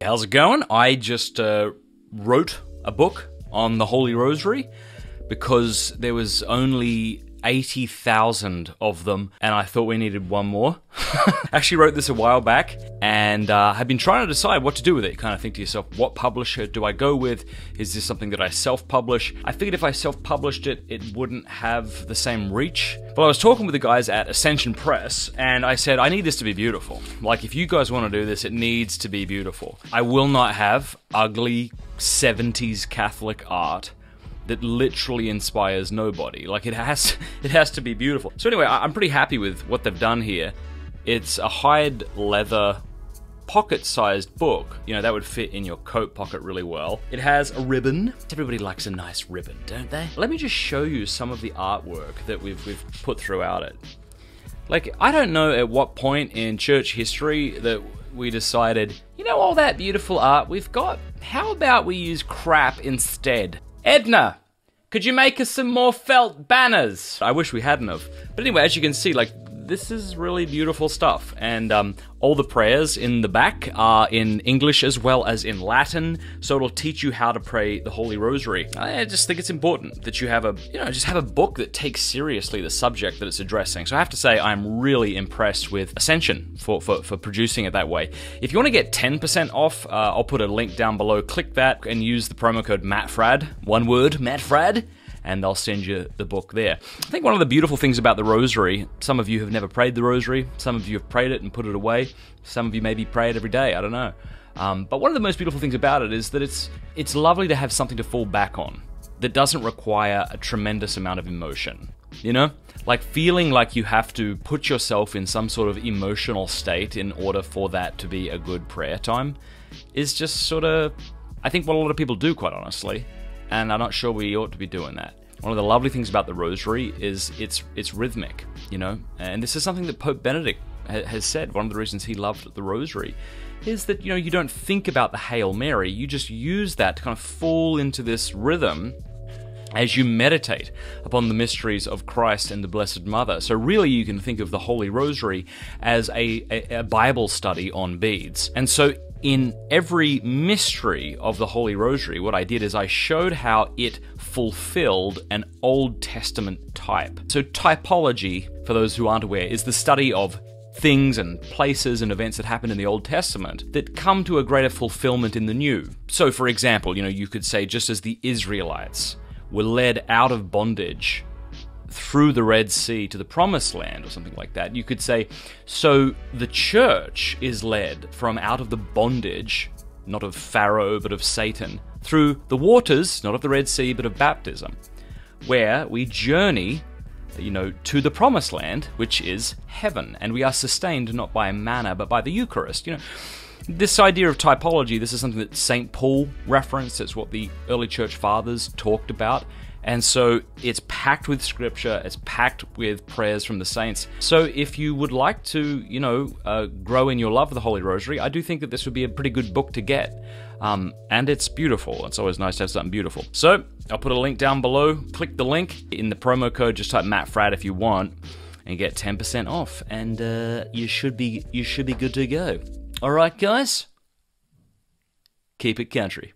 How's it going? I just wrote a book on the Holy Rosary because there was only 80,000 of them and I thought we needed one more. Actually wrote this a while back and have been trying to decide what to do with it. You kind of think to yourself, what publisher do I go with? Is this something that I self-publish? I figured if I self-published it, it wouldn't have the same reach. But I was talking with the guys at Ascension Press and I said, I need this to be beautiful. Like, if you guys want to do this, it needs to be beautiful. I will not have ugly 70s Catholic art that literally inspires nobody. Like, it has to be beautiful. So anyway, I'm pretty happy with what they've done here. It's a hide leather pocket-sized book. You know, that would fit in your coat pocket really well. It has a ribbon. Everybody likes a nice ribbon, don't they? Let me just show you some of the artwork that we've put throughout it. Like, I don't know at what point in church history that we decided, you know, all that beautiful art we've got, how about we use crap instead? Edna, could you make us some more felt banners? I wish we hadn't have. But anyway, as you can see, like, this is really beautiful stuff. And all the prayers in the back are in English as well as in Latin. So it'll teach you how to pray the Holy Rosary. I just think it's important that you have a book that takes seriously the subject that it's addressing. So I have to say, I'm really impressed with Ascension for producing it that way. If you want to get 10% off, I'll put a link down below. Click that and use the promo code MATTFRAD. One word, MATTFRAD. And they'll send you the book there. I think one of the beautiful things about the Rosary, some of you have never prayed the Rosary, some of you have prayed it and put it away, some of you maybe pray it every day, I don't know. But one of the most beautiful things about it is that it's lovely to have something to fall back on that doesn't require a tremendous amount of emotion, you know? Like, feeling like you have to put yourself in some sort of emotional state in order for that to be a good prayer time is just sort of, I think, what a lot of people do, quite honestly. And I'm not sure we ought to be doing that. One of the lovely things about the Rosary is it's rhythmic, you know? And this is something that Pope Benedict has said. One of the reasons he loved the Rosary is that, you know, you don't think about the Hail Mary, you just use that to kind of fall into this rhythm as you meditate upon the mysteries of Christ and the Blessed Mother. So really you can think of the Holy Rosary as a Bible study on beads. And so in every mystery of the Holy Rosary, what I did is I showed how it fulfilled an Old Testament type. So typology, for those who aren't aware, is the study of things and places and events that happened in the Old Testament that come to a greater fulfillment in the New. So for example, you know, you could say just as the Israelites were led out of bondage through the Red Sea to the Promised Land or something like that, you could say, so the church is led from out of the bondage, not of Pharaoh, but of Satan, through the waters, not of the Red Sea, but of baptism, where we journey, you know, to the Promised Land, which is heaven, and we are sustained not by manna, but by the Eucharist. You know, this idea of typology, this is something that St. Paul referenced. It's what the early church fathers talked about. And so it's packed with scripture, it's packed with prayers from the saints. So if you would like to, you know, grow in your love of the Holy Rosary, I do think that this would be a pretty good book to get. And it's beautiful. It's always nice to have something beautiful. So I'll put a link down below. Click the link. In the promo code, just type MATTFRAD if you want and get 10% off. And you should be good to go. All right, guys? Keep it country.